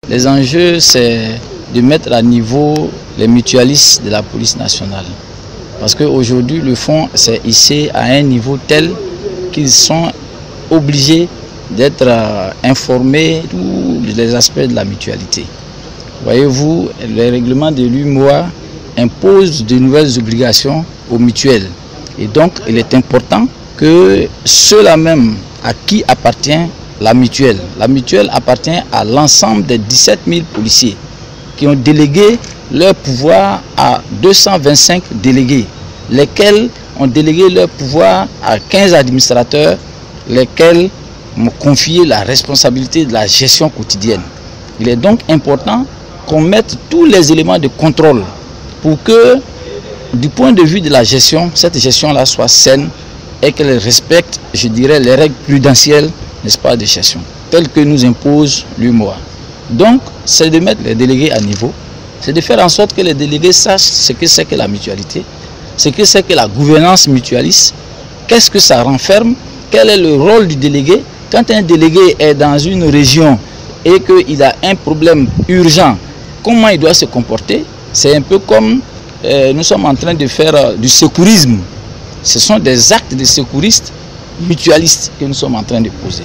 Les enjeux, c'est de mettre à niveau les mutualistes de la police nationale. Parce qu'aujourd'hui, le fonds s'est hissé à un niveau tel qu'ils sont obligés d'être informés de tous les aspects de la mutualité. Voyez-vous, le règlement de l'UMOA impose de nouvelles obligations aux mutuelles. Et donc, il est important que ceux-là même à qui appartient la mutuelle appartient à l'ensemble des 17 000 policiers qui ont délégué leur pouvoir à 225 délégués, lesquels ont délégué leur pouvoir à 15 administrateurs, lesquels m'ont confié la responsabilité de la gestion quotidienne. Il est donc important qu'on mette tous les éléments de contrôle pour que, du point de vue de la gestion, cette gestion-là soit saine et qu'elle respecte, je dirais, les règles prudentielles, n'est-ce pas, de gestion, telles que nous impose l'UMOA. Donc, c'est de mettre les délégués à niveau, c'est de faire en sorte que les délégués sachent ce que c'est que la mutualité, ce que c'est que la gouvernance mutualiste, qu'est-ce que ça renferme, quel est le rôle du délégué. Quand un délégué est dans une région et qu'il a un problème urgent, comment il doit se comporter? C'est un peu comme nous sommes en train de faire du secourisme. Ce sont des actes de secouristes mutualistes que nous sommes en train de poser.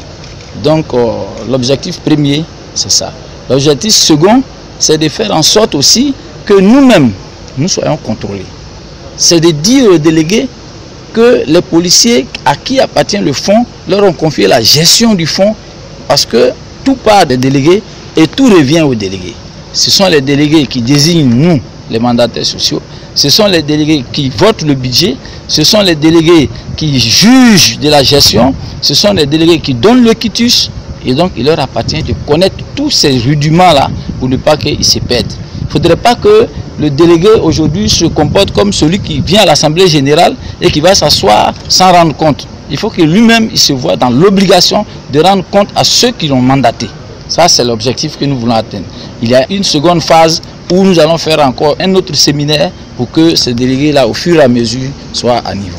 Donc l'objectif premier, c'est ça. L'objectif second, c'est de faire en sorte aussi que nous-mêmes, nous soyons contrôlés. C'est de dire aux délégués que les policiers à qui appartient le fonds leur ont confié la gestion du fonds, parce que tout part des délégués et tout revient aux délégués. Ce sont les délégués qui désignent nous, les mandataires sociaux, ce sont les délégués qui votent le budget, ce sont les délégués qui jugent de la gestion, ce sont les délégués qui donnent le quitus, et donc il leur appartient de connaître tous ces rudiments-là pour ne pas qu'ils se perdent. Il ne faudrait pas que le délégué aujourd'hui se comporte comme celui qui vient à l'Assemblée générale et qui va s'asseoir sans rendre compte. Il faut que lui-même il se voit dans l'obligation de rendre compte à ceux qui l'ont mandaté. Ça, c'est l'objectif que nous voulons atteindre. Il y a une seconde phase où nous allons faire encore un autre séminaire pour que ces délégués-là, au fur et à mesure, soient à niveau.